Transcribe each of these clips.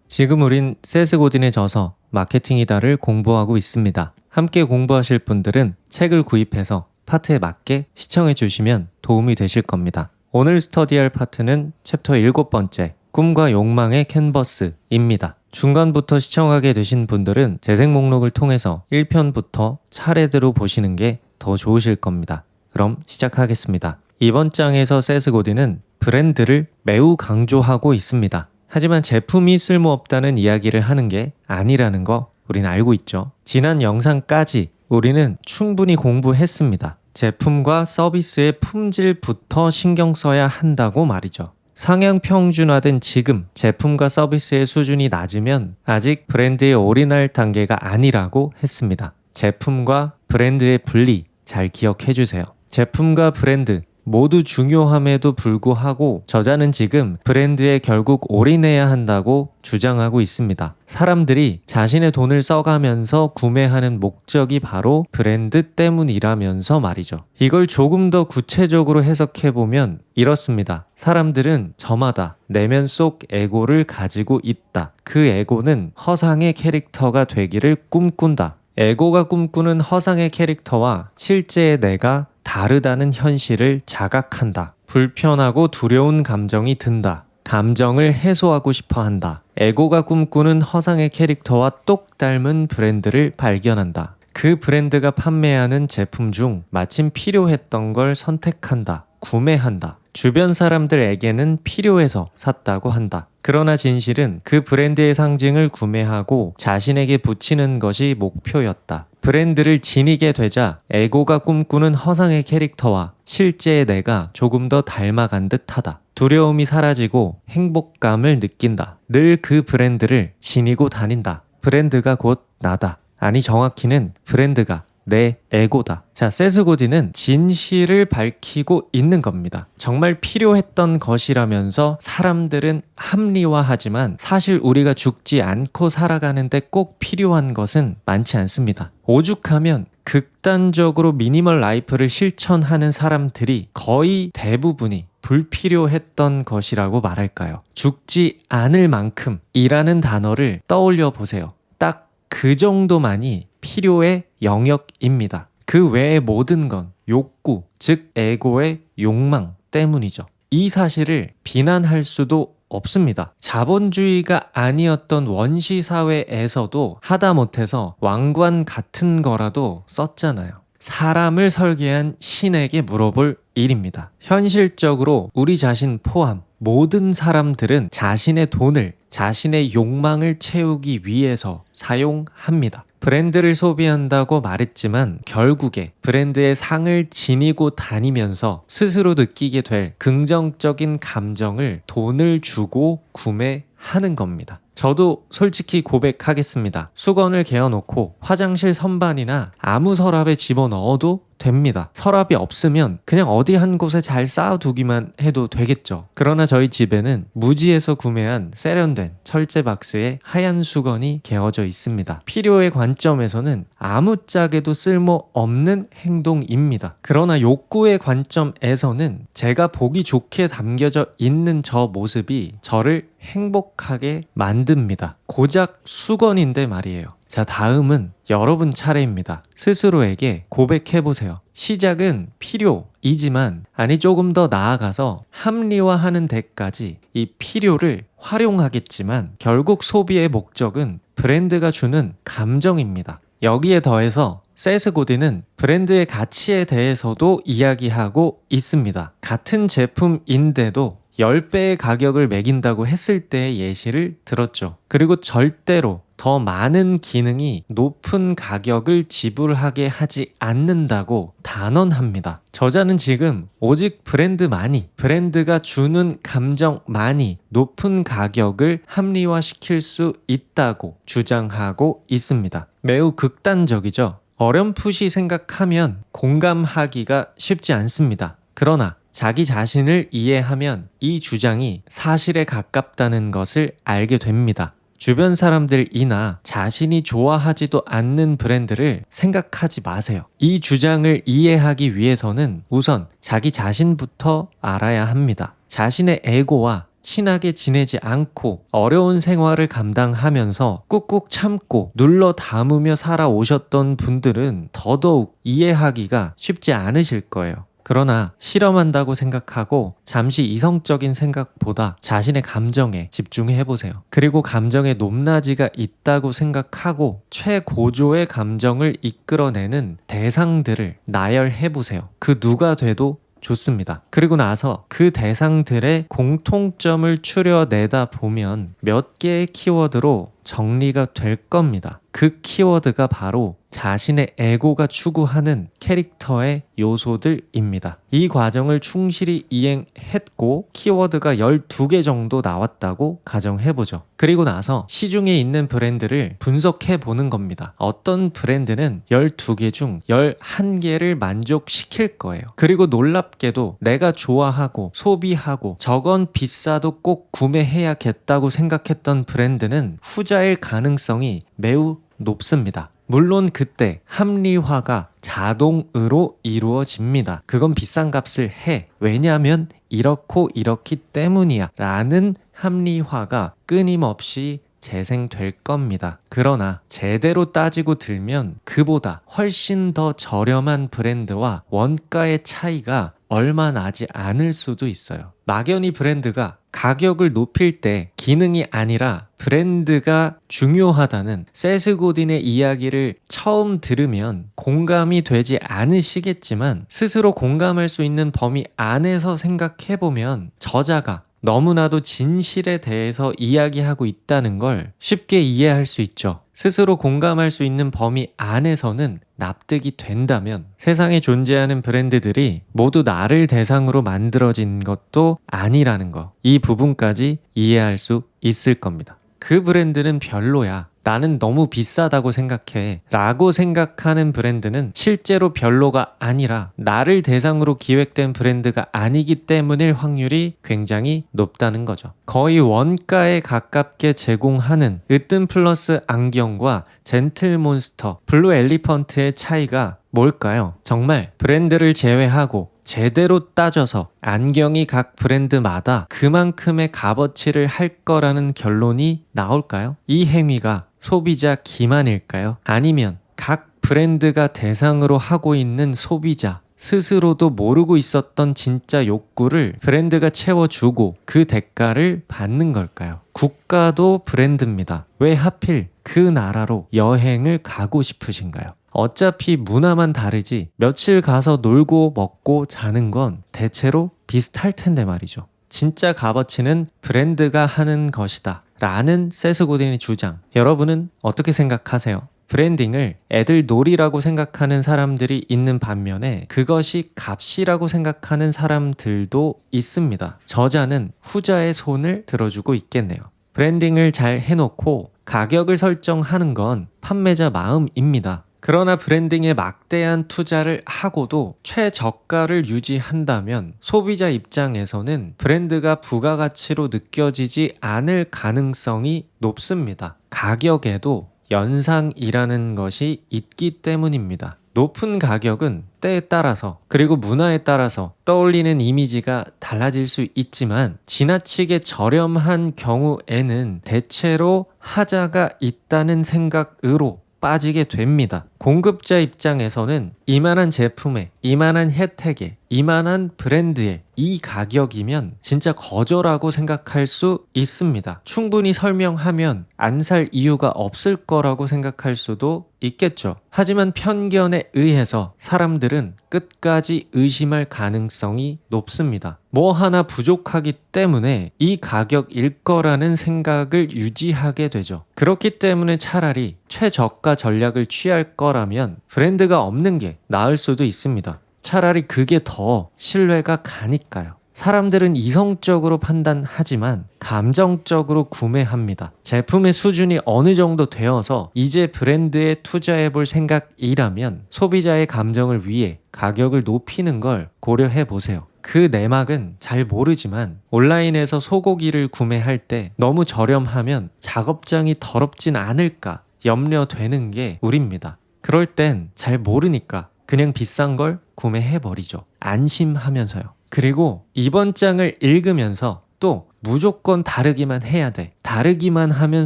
지금 우린 세스 고딘에 져서 마케팅이다를 공부하고 있습니다. 함께 공부하실 분들은 책을 구입해서 파트에 맞게 시청해 주시면 도움이 되실 겁니다. 오늘 스터디할 파트는 챕터 7번째, 꿈과 욕망의 캔버스입니다. 중간부터 시청하게 되신 분들은 재생 목록을 통해서 1편부터 차례대로 보시는 게 더 좋으실 겁니다. 그럼 시작하겠습니다. 이번 장에서 세스 고딘은 브랜드를 매우 강조하고 있습니다. 하지만 제품이 쓸모없다는 이야기를 하는 게 아니라는 거 우린 알고 있죠. 지난 영상까지 우리는 충분히 공부했습니다. 제품과 서비스의 품질부터 신경 써야 한다고 말이죠. 상향 평준화된 지금 제품과 서비스의 수준이 낮으면 아직 브랜드에 올인할 단계가 아니라고 했습니다. 제품과 브랜드의 분리 잘 기억해 주세요. 제품과 브랜드 모두 중요함에도 불구하고 저자는 지금 브랜드에 결국 올인해야 한다고 주장하고 있습니다. 사람들이 자신의 돈을 써가면서 구매하는 목적이 바로 브랜드 때문이라면서 말이죠. 이걸 조금 더 구체적으로 해석해보면 이렇습니다. 사람들은 저마다 내면 속 에고를 가지고 있다. 그 에고는 허상의 캐릭터가 되기를 꿈꾼다. 에고가 꿈꾸는 허상의 캐릭터와 실제의 내가 다르다는 현실을 자각한다. 불편하고 두려운 감정이 든다. 감정을 해소하고 싶어 한다. 에고가 꿈꾸는 허상의 캐릭터와 똑 닮은 브랜드를 발견한다. 그 브랜드가 판매하는 제품 중 마침 필요했던 걸 선택한다. 구매한다. 주변 사람들에게는 필요해서 샀다고 한다. 그러나 진실은 그 브랜드의 상징을 구매하고 자신에게 붙이는 것이 목표였다. 브랜드를 지니게 되자 에고가 꿈꾸는 허상의 캐릭터와 실제의 내가 조금 더 닮아간 듯하다. 두려움이 사라지고 행복감을 느낀다. 늘 그 브랜드를 지니고 다닌다. 브랜드가 곧 나다. 아니 정확히는 브랜드가 내 에고다. 자, 세스 고딘은 진실을 밝히고 있는 겁니다. 정말 필요했던 것이라면서 사람들은 합리화하지만 사실 우리가 죽지 않고 살아가는데 꼭 필요한 것은 많지 않습니다. 오죽하면 극단적으로 미니멀 라이프를 실천하는 사람들이 거의 대부분이 불필요했던 것이라고 말할까요? 죽지 않을 만큼 이라는 단어를 떠올려 보세요. 딱 그 정도만이 필요의 영역입니다. 그 외의 모든 건 욕구, 즉 에고의 욕망 때문이죠. 이 사실을 비난할 수도 없습니다. 자본주의가 아니었던 원시 사회에서도 하다못해서 왕관 같은 거라도 썼잖아요. 사람을 설계한 신에게 물어볼 일입니다. 현실적으로 우리 자신 포함 모든 사람들은 자신의 돈을, 자신의 욕망을 채우기 위해서 사용합니다. 브랜드를 소비한다고 말했지만 결국에 브랜드의 상을 지니고 다니면서 스스로 느끼게 될 긍정적인 감정을 돈을 주고 구매하는 겁니다. 저도 솔직히 고백하겠습니다. 수건을 개어놓고 화장실 선반이나 아무 서랍에 집어넣어도 됩니다. 서랍이 없으면 그냥 어디 한 곳에 잘 쌓아두기만 해도 되겠죠. 그러나 저희 집에는 무지에서 구매한 세련된 철제 박스에 하얀 수건이 개어져 있습니다. 필요의 관점에서는 아무짝에도 쓸모없는 행동입니다. 그러나 욕구의 관점에서는 제가 보기 좋게 담겨져 있는 저 모습이 저를 행복하게 만듭니다. 고작 수건인데 말이에요. 자, 다음은 여러분 차례입니다. 스스로에게 고백해보세요. 시작은 필요이지만, 아니 조금 더 나아가서 합리화하는 데까지 이 필요를 활용하겠지만 결국 소비의 목적은 브랜드가 주는 감정입니다. 여기에 더해서 세스 고딘은 브랜드의 가치에 대해서도 이야기하고 있습니다. 같은 제품인데도 10배의 가격을 매긴다고 했을 때의 예시를 들었죠. 그리고 절대로 더 많은 기능이 높은 가격을 지불하게 하지 않는다고 단언합니다. 저자는 지금 오직 브랜드만이, 브랜드가 주는 감정만이 높은 가격을 합리화시킬 수 있다고 주장하고 있습니다. 매우 극단적이죠. 어렴풋이 생각하면 공감하기가 쉽지 않습니다. 그러나 자기 자신을 이해하면 이 주장이 사실에 가깝다는 것을 알게 됩니다. 주변 사람들이나 자신이 좋아하지도 않는 브랜드를 생각하지 마세요. 이 주장을 이해하기 위해서는 우선 자기 자신부터 알아야 합니다. 자신의 에고와 친하게 지내지 않고 어려운 생활을 감당하면서 꾹꾹 참고 눌러 담으며 살아오셨던 분들은 더더욱 이해하기가 쉽지 않으실 거예요. 그러나 실험한다고 생각하고 잠시 이성적인 생각보다 자신의 감정에 집중해 보세요. 그리고 감정의 높낮이가 있다고 생각하고 최고조의 감정을 이끌어내는 대상들을 나열해 보세요. 그 누가 돼도 좋습니다. 그리고 나서 그 대상들의 공통점을 추려내다 보면 몇 개의 키워드로 정리가 될 겁니다. 그 키워드가 바로 자신의 에고가 추구하는 캐릭터의 요소들입니다. 이 과정을 충실히 이행했고 키워드가 12개 정도 나왔다고 가정해보죠. 그리고 나서 시중에 있는 브랜드를 분석해 보는 겁니다. 어떤 브랜드는 12개 중 11개를 만족시킬 거예요. 그리고 놀랍게도 내가 좋아하고 소비하고 저건 비싸도 꼭 구매해야겠다고 생각했던 브랜드는 후자일 가능성이 매우 높습니다. 물론 그때 합리화가 자동으로 이루어집니다. 그건 비싼 값을 해. 왜냐하면 이렇고 이렇기 때문이야 라는 합리화가 끊임없이 재생될 겁니다. 그러나 제대로 따지고 들면 그보다 훨씬 더 저렴한 브랜드와 원가의 차이가 얼마 나지 않을 수도 있어요. 막연히 브랜드가 가격을 높일 때 기능이 아니라 브랜드가 중요하다는 세스 고딘의 이야기를 처음 들으면 공감이 되지 않으시겠지만 스스로 공감할 수 있는 범위 안에서 생각해보면 저자가 너무나도 진실에 대해서 이야기하고 있다는 걸 쉽게 이해할 수 있죠. 스스로 공감할 수 있는 범위 안에서는 납득이 된다면 세상에 존재하는 브랜드들이 모두 나를 대상으로 만들어진 것도 아니라는 거, 이 부분까지 이해할 수 있을 겁니다. 그 브랜드는 별로야. 나는 너무 비싸다고 생각해 라고 생각하는 브랜드는 실제로 별로가 아니라 나를 대상으로 기획된 브랜드가 아니기 때문일 확률이 굉장히 높다는 거죠. 거의 원가에 가깝게 제공하는 으뜸 플러스 안경과 젠틀몬스터, 블루 엘리펀트의 차이가 뭘까요? 정말 브랜드를 제외하고 제대로 따져서 안경이 각 브랜드마다 그만큼의 값어치를 할 거라는 결론이 나올까요? 이 행위가 소비자 기만일까요? 아니면 각 브랜드가 대상으로 하고 있는 소비자 스스로도 모르고 있었던 진짜 욕구를 브랜드가 채워주고 그 대가를 받는 걸까요? 국가도 브랜드입니다. 왜 하필 그 나라로 여행을 가고 싶으신가요? 어차피 문화만 다르지 며칠 가서 놀고 먹고 자는 건 대체로 비슷할 텐데 말이죠. 진짜 값어치는 브랜드가 하는 것이다 라는 세스 고딘의 주장, 여러분은 어떻게 생각하세요? 브랜딩을 애들 놀이라고 생각하는 사람들이 있는 반면에 그것이 값이라고 생각하는 사람들도 있습니다. 저자는 후자의 손을 들어주고 있겠네요. 브랜딩을 잘 해놓고 가격을 설정하는 건 판매자 마음입니다. 그러나 브랜딩에 막대한 투자를 하고도 최저가를 유지한다면 소비자 입장에서는 브랜드가 부가가치로 느껴지지 않을 가능성이 높습니다. 가격에도 연상이라는 것이 있기 때문입니다. 높은 가격은 때에 따라서 그리고 문화에 따라서 떠올리는 이미지가 달라질 수 있지만 지나치게 저렴한 경우에는 대체로 하자가 있다는 생각으로 빠지게 됩니다. 공급자 입장에서는 이만한 제품에, 이만한 혜택에, 이만한 브랜드에 이 가격이면 진짜 거저라고 생각할 수 있습니다. 충분히 설명하면 안 살 이유가 없을 거라고 생각할 수도 있겠죠. 하지만 편견에 의해서 사람들은 끝까지 의심할 가능성이 높습니다. 뭐 하나 부족하기 때문에 이 가격일 거라는 생각을 유지하게 되죠. 그렇기 때문에 차라리 최저가 전략을 취할 거라면 브랜드가 없는 게 나을 수도 있습니다. 차라리 그게 더 신뢰가 가니까요. 사람들은 이성적으로 판단하지만 감정적으로 구매합니다. 제품의 수준이 어느 정도 되어서 이제 브랜드에 투자해볼 생각이라면 소비자의 감정을 위해 가격을 높이는 걸 고려해 보세요. 그 내막은 잘 모르지만 온라인에서 소고기를 구매할 때 너무 저렴하면 작업장이 더럽진 않을까 염려되는 게 우리입니다. 그럴 땐 잘 모르니까 그냥 비싼 걸 구매해버리죠. 안심하면서요. 그리고 이번 장을 읽으면서 또 무조건 다르기만 해야 돼. 다르기만 하면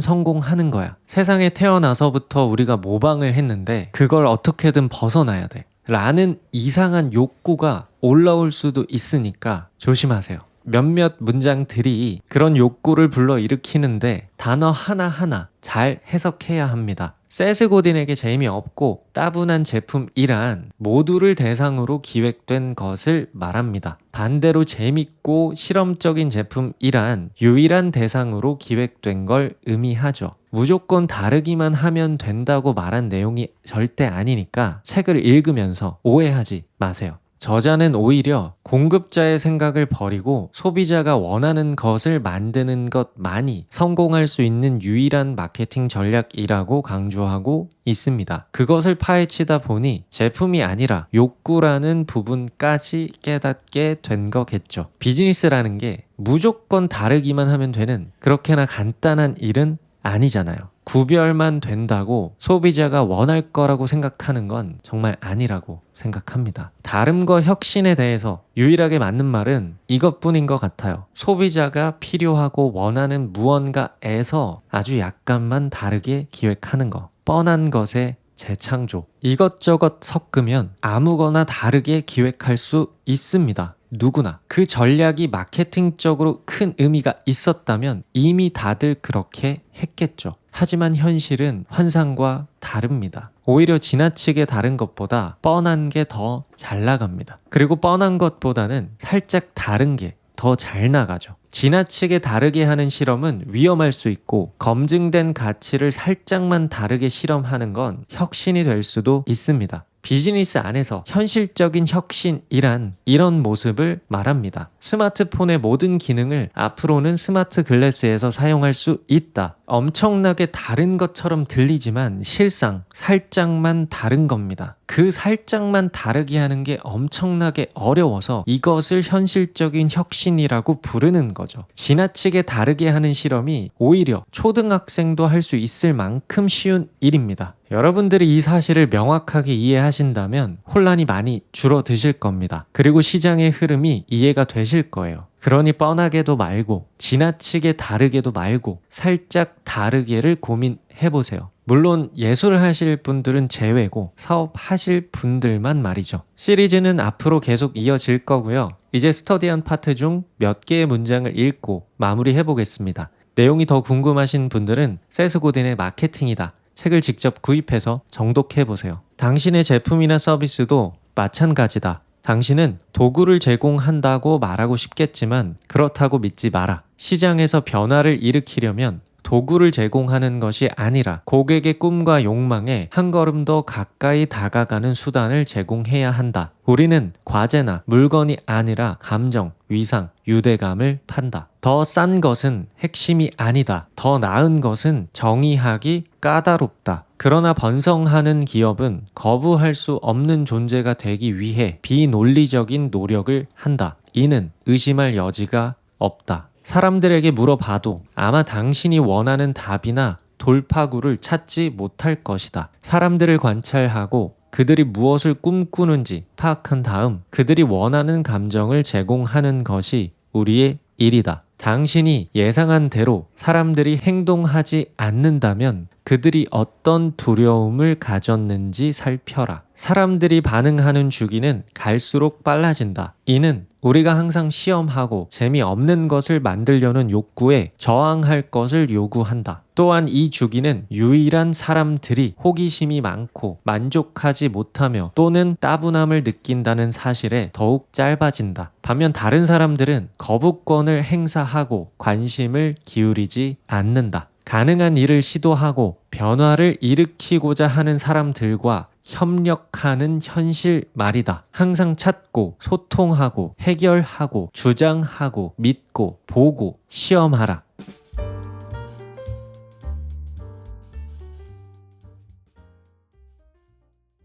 성공하는 거야. 세상에 태어나서부터 우리가 모방을 했는데 그걸 어떻게든 벗어나야 돼. 라는 이상한 욕구가 올라올 수도 있으니까 조심하세요. 몇몇 문장들이 그런 욕구를 불러일으키는데 단어 하나하나 잘 해석해야 합니다. 세스 고딘에게 재미없고 따분한 제품이란 모두를 대상으로 기획된 것을 말합니다. 반대로 재밌고 실험적인 제품이란 유일한 대상으로 기획된 걸 의미하죠. 무조건 다르기만 하면 된다고 말한 내용이 절대 아니니까 책을 읽으면서 오해하지 마세요. 저자는 오히려 공급자의 생각을 버리고 소비자가 원하는 것을 만드는 것만이 성공할 수 있는 유일한 마케팅 전략이라고 강조하고 있습니다. 그것을 파헤치다 보니 제품이 아니라 욕구라는 부분까지 깨닫게 된 거겠죠. 비즈니스라는 게 무조건 다르기만 하면 되는 그렇게나 간단한 일은 아니잖아요. 구별만 된다고 소비자가 원할 거라고 생각하는 건 정말 아니라고 생각합니다. 다름과 혁신에 대해서 유일하게 맞는 말은 이것뿐인 것 같아요. 소비자가 필요하고 원하는 무언가에서 아주 약간만 다르게 기획하는 거. 뻔한 것의 재창조. 이것저것 섞으면 아무거나 다르게 기획할 수 있습니다. 누구나. 그 전략이 마케팅적으로 큰 의미가 있었다면 이미 다들 그렇게 했겠죠. 하지만 현실은 환상과 다릅니다. 오히려 지나치게 다른 것보다 뻔한 게 더 잘 나갑니다. 그리고 뻔한 것보다는 살짝 다른 게 더 잘 나가죠. 지나치게 다르게 하는 실험은 위험할 수 있고 검증된 가치를 살짝만 다르게 실험하는 건 혁신이 될 수도 있습니다. 비즈니스 안에서 현실적인 혁신이란 이런 모습을 말합니다. 스마트폰의 모든 기능을 앞으로는 스마트 글래스에서 사용할 수 있다. 엄청나게 다른 것처럼 들리지만 실상 살짝만 다른 겁니다. 그 살짝만 다르게 하는 게 엄청나게 어려워서 이것을 현실적인 혁신이라고 부르는 거죠. 지나치게 다르게 하는 실험이 오히려 초등학생도 할 수 있을 만큼 쉬운 일입니다. 여러분들이 이 사실을 명확하게 이해하신다면 혼란이 많이 줄어드실 겁니다. 그리고 시장의 흐름이 이해가 되실 거예요. 그러니 뻔하게도 말고 지나치게 다르게도 말고 살짝 다르게를 고민해보세요. 물론 예술을 하실 분들은 제외고 사업하실 분들만 말이죠. 시리즈는 앞으로 계속 이어질 거고요. 이제 스터디한 파트 중 몇 개의 문장을 읽고 마무리해보겠습니다. 내용이 더 궁금하신 분들은 세스 고딘의 마케팅이다. 책을 직접 구입해서 정독해보세요. 당신의 제품이나 서비스도 마찬가지다. 당신은 도구를 제공한다고 말하고 싶겠지만 그렇다고 믿지 마라. 시장에서 변화를 일으키려면 도구를 제공하는 것이 아니라 고객의 꿈과 욕망에 한 걸음 더 가까이 다가가는 수단을 제공해야 한다. 우리는 과제나 물건이 아니라 감정, 위상, 유대감을 판다. 더 싼 것은 핵심이 아니다. 더 나은 것은 정의하기 까다롭다. 그러나 번성하는 기업은 거부할 수 없는 존재가 되기 위해 비논리적인 노력을 한다. 이는 의심할 여지가 없다. 사람들에게 물어봐도 아마 당신이 원하는 답이나 돌파구를 찾지 못할 것이다. 사람들을 관찰하고 그들이 무엇을 꿈꾸는지 파악한 다음 그들이 원하는 감정을 제공하는 것이 우리의 일이다. 당신이 예상한 대로 사람들이 행동하지 않는다면 그들이 어떤 두려움을 가졌는지 살펴라. 사람들이 반응하는 주기는 갈수록 빨라진다. 이는 우리가 항상 시험하고 재미없는 것을 만들려는 욕구에 저항할 것을 요구한다. 또한 이 주기는 유일한 사람들이 호기심이 많고 만족하지 못하며 또는 따분함을 느낀다는 사실에 더욱 짧아진다. 반면 다른 사람들은 거부권을 행사하고 관심을 기울이지 않는다. 가능한 일을 시도하고 변화를 일으키고자 하는 사람들과 협력하는 현실 말이다. 항상 찾고 소통하고 해결하고 주장하고 믿고 보고 시험하라.